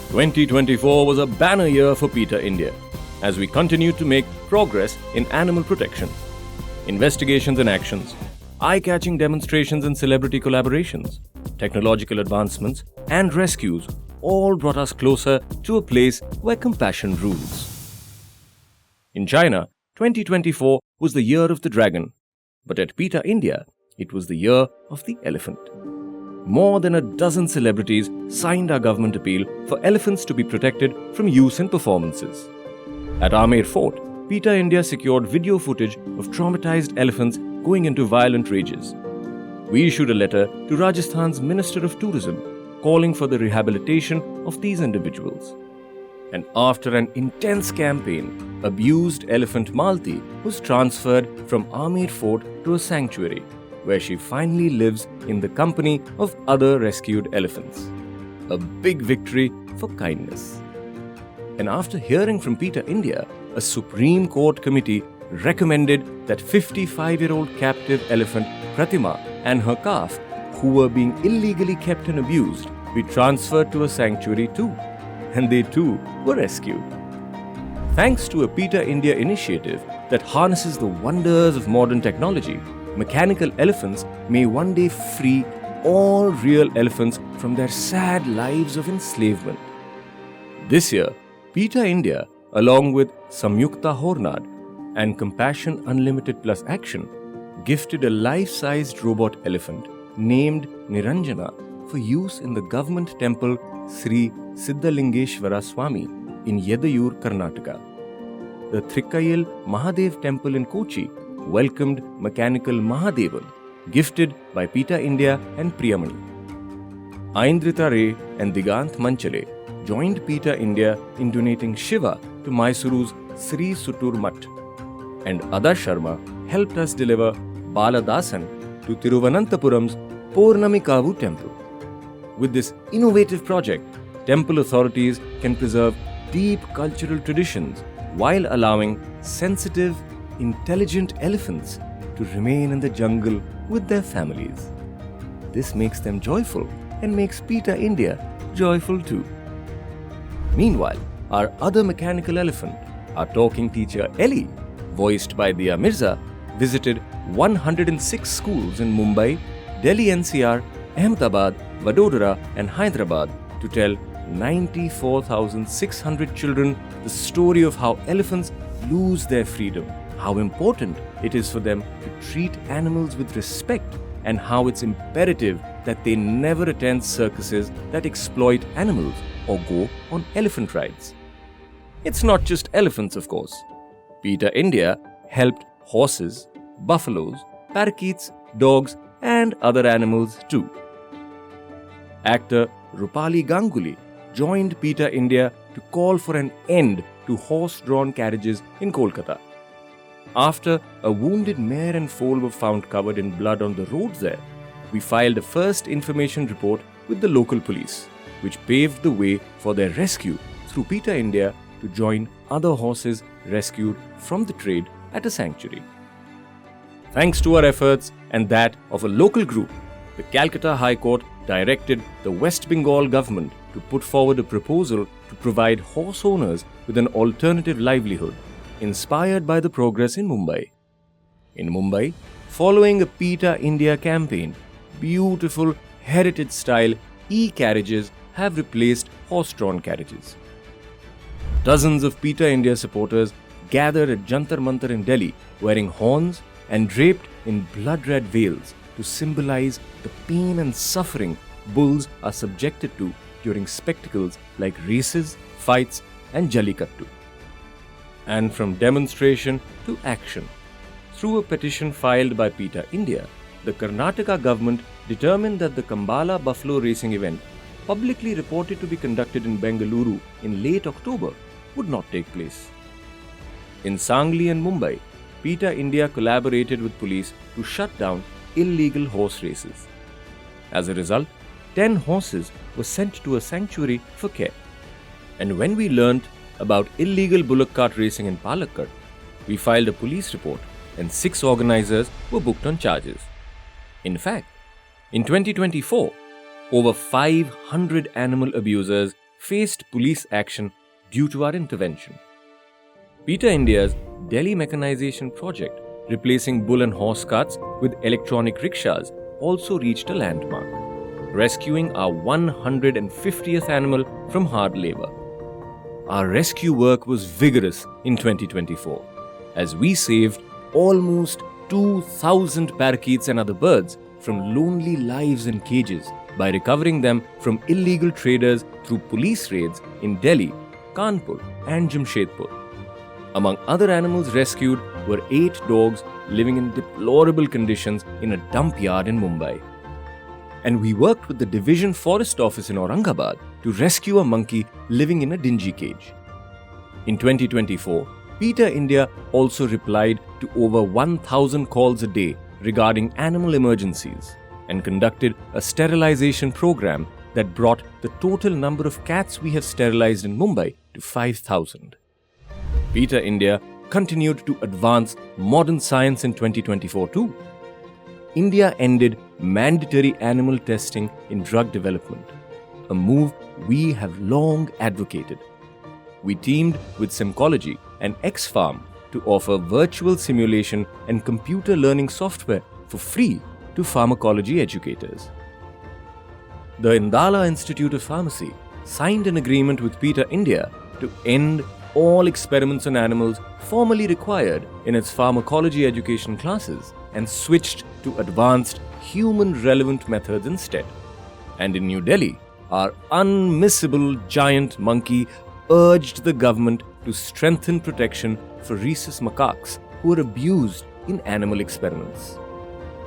2024 was a banner year for PETA India as we continued to make progress in animal protection. Investigations and actions, eye-catching demonstrations and celebrity collaborations, technological advancements and rescues all brought us closer to a place where compassion rules. In China, 2024 was the year of the dragon, but at PETA India, it was the year of the elephant. More than a dozen celebrities signed our government appeal for elephants to be protected from use in performances. At Amer Fort, PETA India secured video footage of traumatized elephants going into violent rages. We issued a letter to Rajasthan's Minister of Tourism calling for the rehabilitation of these individuals. And after an intense campaign, abused elephant Malti was transferred from Amer Fort to a sanctuary, where she finally lives in the company of other rescued elephants. A big victory for kindness. And after hearing from PETA India, a Supreme Court committee recommended that 55-year-old captive elephant Pratima and her calf, who were being illegally kept and abused, be transferred to a sanctuary too. And they too were rescued. Thanks to a PETA India initiative that harnesses the wonders of modern technology, mechanical elephants may one day free all real elephants from their sad lives of enslavement. This year, PETA India, along with Samyukta Hornad and Compassion Unlimited Plus Action, gifted a life-sized robot elephant named Niranjana for use in the government temple Sri Siddhalingeshwara Swami in Yedayur, Karnataka. The Thrikkayil Mahadev temple in Kochi welcomed mechanical Mahadevan, gifted by PETA India and Priyamani. Aindrita Ray and Digant Manchale joined PETA India in donating Shiva to Mysuru's Sri Sutur Mutt, and Ada Sharma helped us deliver Baladasan to Tiruvananthapuram's Purnamikavu temple. With this innovative project, temple authorities can preserve deep cultural traditions while allowing sensitive, intelligent elephants to remain in the jungle with their families. This makes them joyful and makes PETA India joyful too. Meanwhile, our other mechanical elephant, our talking teacher Ellie, voiced by Dia Mirza, visited 106 schools in Mumbai, Delhi NCR, Ahmedabad, Vadodara and Hyderabad to tell 94,600 children the story of how elephants lose their freedom, how important it is for them to treat animals with respect, and how it's imperative that they never attend circuses that exploit animals or go on elephant rides. It's not just elephants, of course. PETA India helped horses, buffaloes, parakeets, dogs, and other animals too. Actor Rupali Ganguly joined PETA India to call for an end to horse-drawn carriages in Kolkata. After a wounded mare and foal were found covered in blood on the roads there, we filed a first information report with the local police, which paved the way for their rescue through PETA India to join other horses rescued from the trade at a sanctuary. Thanks to our efforts and that of a local group, the Calcutta High Court directed the West Bengal government to put forward a proposal to provide horse owners with an alternative livelihood, inspired by the progress in Mumbai. In Mumbai, following a PETA India campaign, beautiful heritage-style e-carriages have replaced horse-drawn carriages. Dozens of PETA India supporters gathered at Jantar Mantar in Delhi wearing horns and draped in blood-red veils to symbolize the pain and suffering bulls are subjected to during spectacles like races, fights and Jallikattu. And from demonstration to action, through a petition filed by PETA India, the Karnataka government determined that the Kambala buffalo racing event, publicly reported to be conducted in Bengaluru in late October, would not take place. In Sangli and Mumbai, PETA India collaborated with police to shut down illegal horse races. As a result, 10 horses were sent to a sanctuary for care. And when we learnt about illegal bullock cart racing in Palakkad, we filed a police report and 6 organizers were booked on charges. In fact, in 2024, over 500 animal abusers faced police action due to our intervention. PETA India's Delhi mechanization project, replacing bull and horse carts with electronic rickshaws, also reached a landmark, rescuing our 150th animal from hard labor. Our rescue work was vigorous in 2024, as we saved almost 2,000 parakeets and other birds from lonely lives in cages by recovering them from illegal traders through police raids in Delhi, Kanpur, and Jamshedpur. Among other animals rescued were 8 dogs living in deplorable conditions in a dump yard in Mumbai. And we worked with the Division Forest Office in Aurangabad to rescue a monkey living in a dingy cage. In 2024, PETA India also replied to over 1,000 calls a day regarding animal emergencies and conducted a sterilization program that brought the total number of cats we have sterilized in Mumbai to 5,000. PETA India continued to advance modern science in 2024 too. India ended mandatory animal testing in drug development, a move we have long advocated. We teamed with Simcology and X-Farm to offer virtual simulation and computer learning software for free to pharmacology educators. The Indala Institute of Pharmacy signed an agreement with PETA India to end all experiments on animals formerly required in its pharmacology education classes and switched to advanced human-relevant methods instead. And in New Delhi, our unmissable giant monkey urged the government to strengthen protection for rhesus macaques who are abused in animal experiments.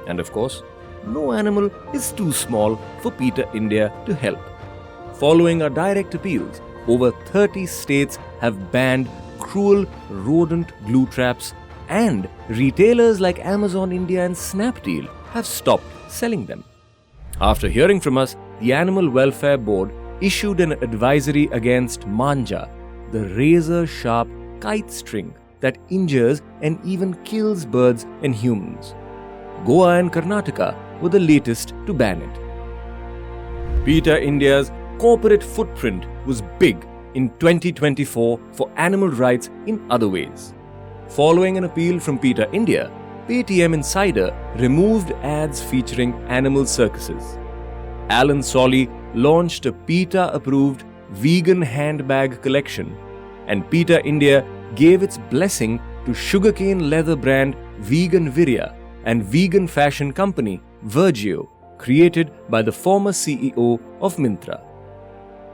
And of course, no animal is too small for PETA India to help. Following our direct appeals, over 30 states have banned cruel rodent glue traps, and retailers like Amazon India and Snapdeal have stopped selling them. After hearing from us, the Animal Welfare Board issued an advisory against manja, the razor-sharp kite string that injures and even kills birds and humans. Goa and Karnataka were the latest to ban it. PETA India's corporate footprint was big in 2024 for animal rights in other ways. Following an appeal from PETA India, Paytm Insider removed ads featuring animal circuses. Alan Solly launched a PETA-approved vegan handbag collection, and PETA India gave its blessing to sugarcane leather brand Vegan Virya and vegan fashion company Virgio, created by the former CEO of Myntra.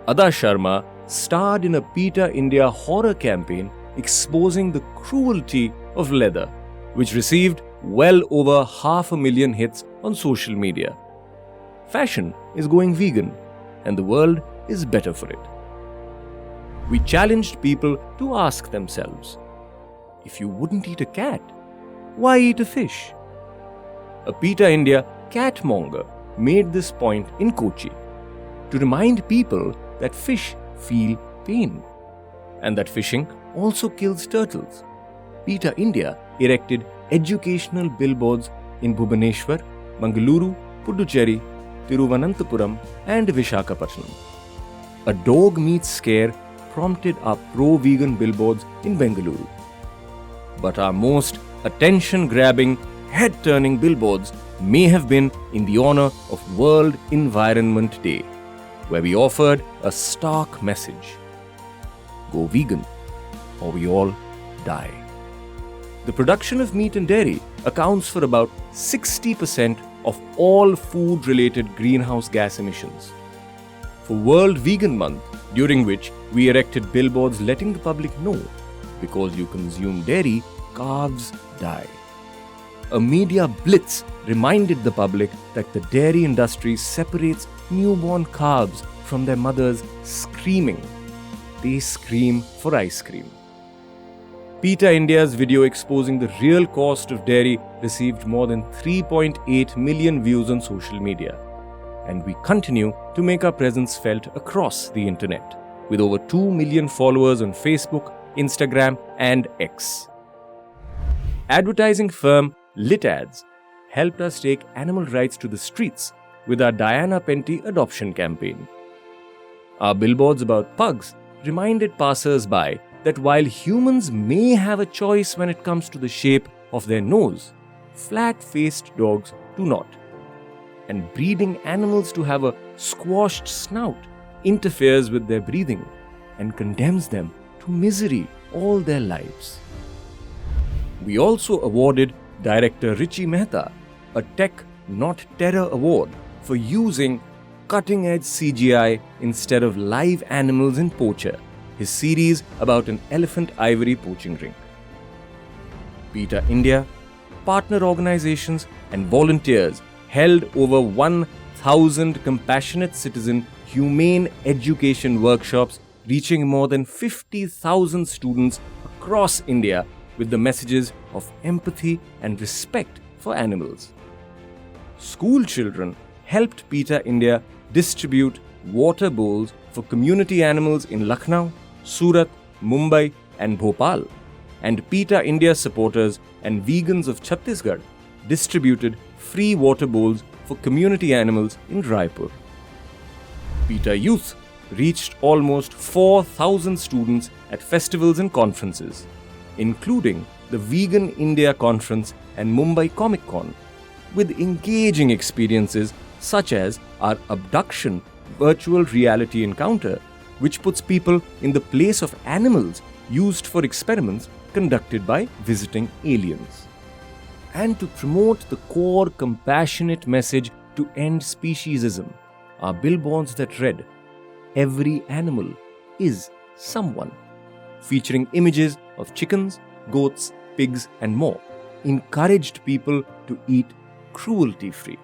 Ada Sharma starred in a PETA India horror campaign exposing the cruelty of leather, which received well over 500,000 hits on social media. Fashion is going vegan, and the world is better for it. We challenged people to ask themselves, if you wouldn't eat a cat, why eat a fish? A PETA India catmonger made this point in Kochi to remind people that fish feel pain and that fishing also kills turtles. PETA India erected educational billboards in Bhubaneswar, Mangaluru, Puducherry, Tiruvananthapuram and Vishakhapatnam. A dog meat scare prompted our pro-vegan billboards in Bengaluru. But our most attention-grabbing, head-turning billboards may have been in the honor of World Environment Day, where we offered a stark message: go vegan, or we all die. The production of meat and dairy accounts for about 60% of all food-related greenhouse gas emissions. For World Vegan Month, during which we erected billboards letting the public know, because you consume dairy, calves die. A media blitz reminded the public that the dairy industry separates newborn calves from their mothers, screaming, "They scream for ice cream." PETA India's video exposing the real cost of dairy received more than 3.8 million views on social media. And we continue to make our presence felt across the internet, with over 2 million followers on Facebook, Instagram, and X. Advertising firm Lit Ads helped us take animal rights to the streets with our Diana Penty adoption campaign. Our billboards about pugs reminded passers-by that while humans may have a choice when it comes to the shape of their nose, flat-faced dogs do not. And breeding animals to have a squashed snout interferes with their breathing and condemns them to misery all their lives. We also awarded director Richie Mehta a Tech Not Terror Award for using cutting-edge CGI instead of live animals in Poacher, his series about an elephant ivory poaching ring. PETA India, partner organizations and volunteers held over 1,000 compassionate citizen humane education workshops reaching more than 50,000 students across India with the messages of empathy and respect for animals. School children helped PETA India distribute water bowls for community animals in Lucknow, Surat, Mumbai and Bhopal, and PETA India supporters and vegans of Chhattisgarh distributed free water bowls for community animals in Raipur. PETA Youth reached almost 4,000 students at festivals and conferences, including the Vegan India Conference and Mumbai Comic Con, with engaging experiences such as our abduction virtual reality encounter, which puts people in the place of animals used for experiments conducted by visiting aliens. And to promote the core compassionate message to end speciesism, are billboards that read, "Every animal is someone," featuring images of chickens, goats, pigs and more, encouraged people to eat cruelty-free.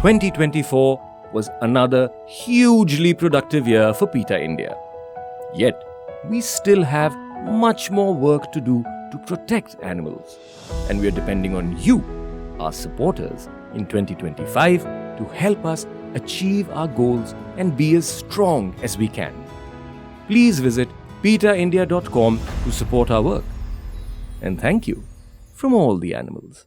2024 was another hugely productive year for PETA India. Yet, we still have much more work to do to protect animals, and we are depending on you, our supporters, in 2025 to help us achieve our goals and be as strong as we can. Please visit PETAindia.com to support our work. And thank you from all the animals.